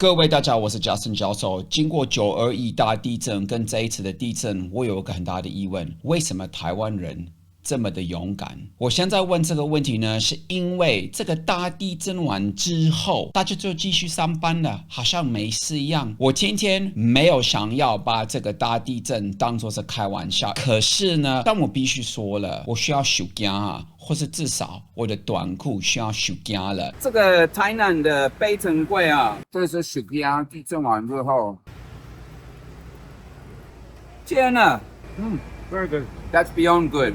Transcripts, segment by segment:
各位大家好，我是 Justin 教授。经过921大地震跟这一次的地震，我有一个很大的疑问：为什么台湾人这么的勇敢？我现在问这个问题呢，是因为这个大地震完之后，大家就继续上班了，好像没事一样。我今天没有想要把这个大地震当作是开玩笑，可是呢，但我必须说了，我需要收惊啊。或是至少我的短裤需要收惊了。这个台南的北城柜啊，这是收惊，地震完之后。天哪，very good. That's beyond good.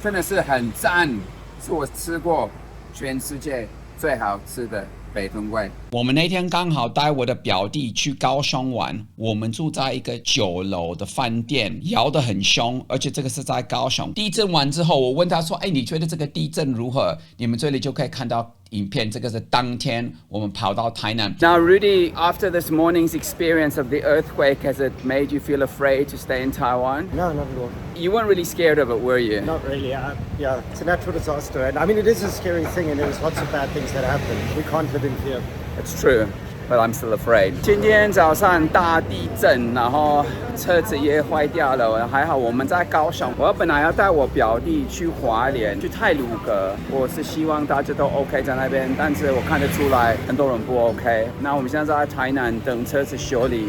真的是很赞，是我吃过全世界最好吃的北城柜。我们那天刚好带我的表弟去高雄玩，我们住在一个9楼的饭店，摇得很凶，而且这个是在高雄。地震完之后，我问他说：“哎，你觉得这个地震如何？”你们这里就可以看到影片，这个是当天我们跑到台南。Now, Rudy, after this morning's experience of the earthquake, has it made you feel afraid to stay in Taiwan? No, not at all. You weren't really scared of it, were you? Not really. Yeah, it's a natural disaster, and I mean it is a scary thing, and there's lots of bad things that happen. We can't live in fear. It's true, but I'm still afraid. 今天早上大地震，然后车子也坏掉了，还好我们在高雄。我本来要带我表弟去花莲，去太鲁阁。我是希望大家都 OK 在那边，但是我看得出来很多人不 OK。那我们现在在台南等车子修理，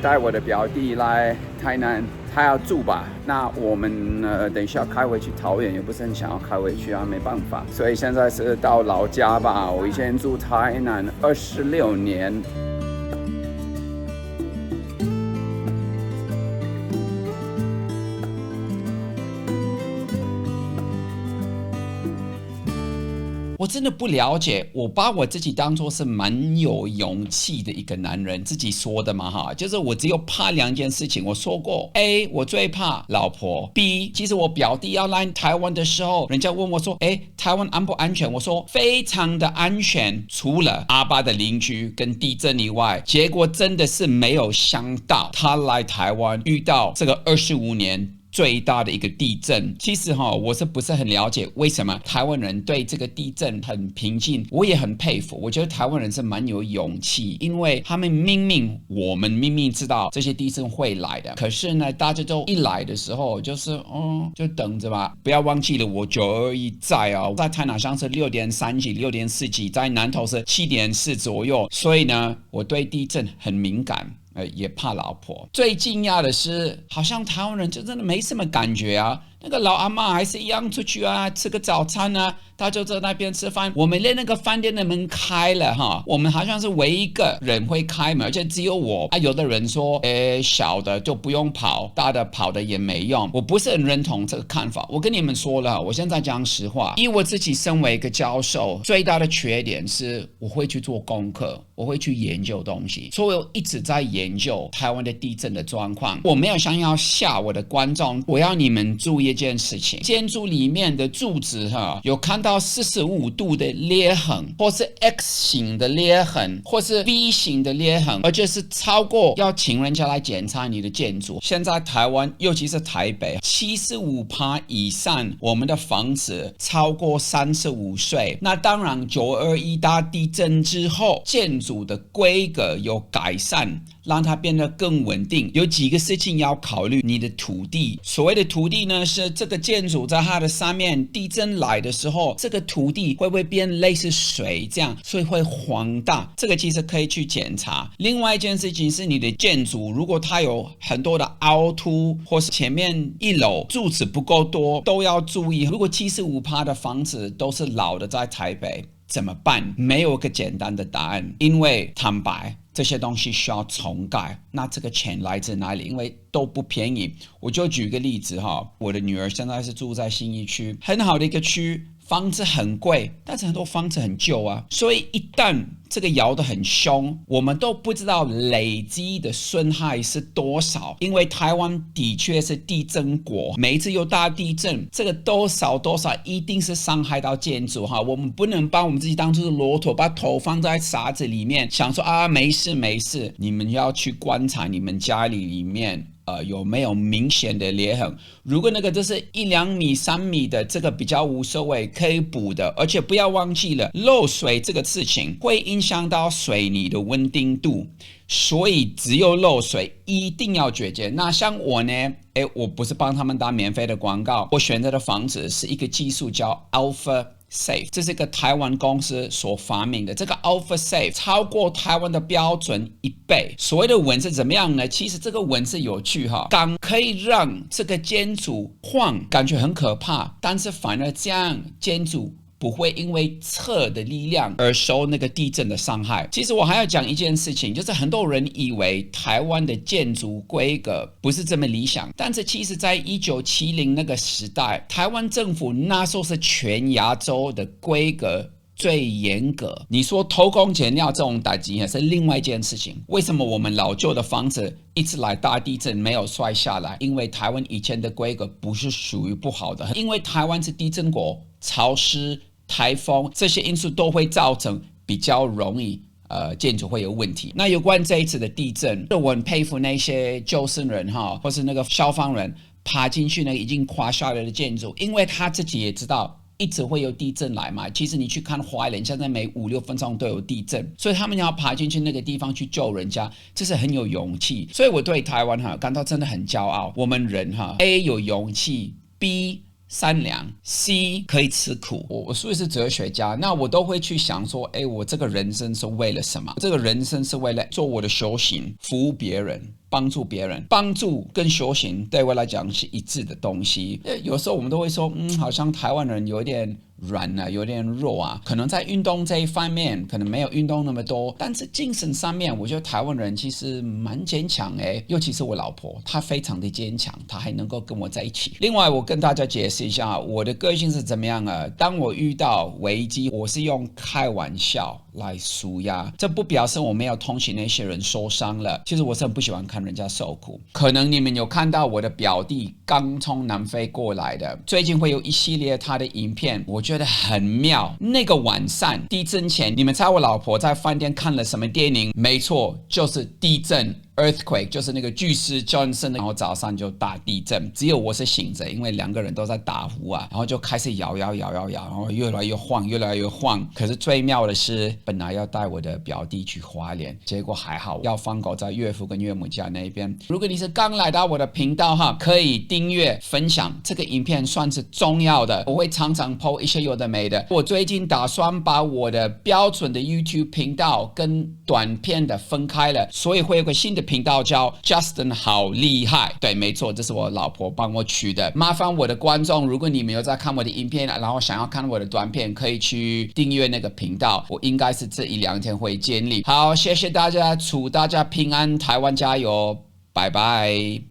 带我的表弟来台南。他要住吧，那我们等一下开回去桃园，也不是很想要开回去啊，没办法，所以现在是到老家吧。我以前住台南26年。我真的不了解，我把我自己当作是蛮有勇气的一个男人，自己说的嘛哈，就是我只有怕2件事情。我说过 A 我最怕老婆， B 其实我表弟要来台湾的时候，人家问我说台湾安不安全，我说非常的安全，除了阿爸的邻居跟地震以外。结果真的是没有想到他来台湾遇到这个25年最大的一个地震。其实我是不是很了解为什么台湾人对这个地震很平静，我也很佩服。我觉得台湾人是蛮有勇气，因为他们我们明明知道这些地震会来的，可是呢大家都一来的时候就是就等着吧。不要忘记了我921在台南上是6.3级6.4级，在南投是7.4左右，所以呢我对地震很敏感，也怕老婆。最惊讶的是，好像台湾人就真的没什么感觉啊。那个老阿嬷还是一样出去啊，吃个早餐啊，他就在那边吃饭。我们连那个饭店的门开了哈，我们好像是唯一一个人会开门，而且只有我啊。有的人说，小的就不用跑，大的跑的也没用。我不是很认同这个看法。我跟你们说了，我现在讲实话，以我自己身为一个教授，最大的缺点是我会去做功课，我会去研究东西，所以我一直在研究台湾的地震的状况。我没有想要吓我的观众，我要你们注意一件事情：建筑里面的柱子有看到45度的裂痕，或是 X 型的裂痕，或是 V 型的裂痕，而且是超过要请人家来检查你的建筑。现在台湾，尤其是台北，75%以上我们的房子超过35岁。那当然921大地震之后，建筑的规格有改善，让它变得更稳定。有几个事情要考虑：你的土地，所谓的土地呢，是这个建筑在它的上面，地震来的时候，这个土地会不会变类似水这样，所以会黄大，这个其实可以去检查。另外一件事情是你的建筑，如果它有很多的凹凸，或是前面1楼柱子不够多，都要注意。如果75%的房子都是老的，在台北怎么办？没有个简单的答案，因为坦白，这些东西需要重盖，那这个钱来自哪里？因为都不便宜。我就举个例子我的女儿现在是住在信义区，很好的一个区，房子很贵，但是很多房子很旧啊，所以一旦这个摇得很凶，我们都不知道累积的损害是多少。因为台湾的确是地震国，每一次有大地震，这个多少一定是伤害到建筑我们不能把我们自己当作是骆驼，把头放在沙子里面，想说没事。你们要去观察你们家里面有没有明显的裂痕。如果那个就是1-2米、3米的，这个比较无所谓，可以补的。而且不要忘记了，漏水这个事情会影响到水泥的稳定度，所以只有漏水一定要解决。那像我呢，我不是帮他们打免费的广告，我选择的房子是一个技术叫 Alpha Safe， 这是一个台湾公司所发明的。这个 Alpha Safe 超过台湾的标准1倍。所谓的纹是怎么样呢？其实这个纹是有趣哈，钢可以让这个建筑晃，感觉很可怕，但是反而这样建筑不会因为侧的力量而受那个地震的伤害。其实我还要讲一件事情，就是很多人以为台湾的建筑规格不是这么理想，但是其实在1970那个时代，台湾政府那时候是全亚洲的规格最严格。你说偷工减料这种打击也是另外一件事情。为什么我们老旧的房子一直来大地震没有摔下来？因为台湾以前的规格不是属于不好的，因为台湾是地震国，潮湿、台风这些因素都会造成比较容易建筑会有问题。那有关这一次的地震，我很佩服那些救生人或是那个消防人爬进去那个已经垮下来的建筑，因为他自己也知道一直会有地震来嘛。其实你去看花莲，现在每5-6分钟都有地震，所以他们要爬进去那个地方去救人家，这是很有勇气。所以我对台湾感到真的很骄傲。我们人A 有勇气， B善良， C 可以吃苦。我所以是哲学家，那我都会去想说，我这个人生是为了什么？这个人生是为了做我的修行，服务别人，帮助别人。帮助跟修行对我来讲是一致的东西。有时候我们都会说，好像台湾人有点软啊，有点弱啊，可能在运动这一方面可能没有运动那么多，但是精神上面我觉得台湾人其实蛮坚强。尤其是我老婆，她非常的坚强，她还能够跟我在一起。另外我跟大家解释一下我的个性是怎么样啊。当我遇到危机，我是用开玩笑来抒压，这不表示我没有同情那些人受伤了。其实我是很不喜欢看人家受苦。可能你们有看到我的表弟刚从南非过来的，最近会有一系列他的影片，我觉得很妙。那个晚上地震前，你们猜我老婆在饭店看了什么电影？没错，就是地震，Earthquake， 就是那个巨石 Johnson， 然后早上就大地震，只有我是醒着，因为2个人都在打呼啊，然后就开始摇，然后越来越晃。可是最妙的是，本来要带我的表弟去花莲，结果还好要放狗在岳父跟岳母家那边。如果你是刚来到我的频道可以订阅分享，这个影片算是重要的，我会常常 po 一些有的没的。我最近打算把我的标准的 YouTube 频道跟短片的分开了，所以会有个新的频道叫 Justin 好厉害。对，没错，这是我老婆帮我取的。麻烦我的观众，如果你们有在看我的影片，然后想要看我的短片，可以去订阅那个频道，我应该是这1-2天会建立。好，谢谢大家，祝大家平安，台湾加油，拜拜。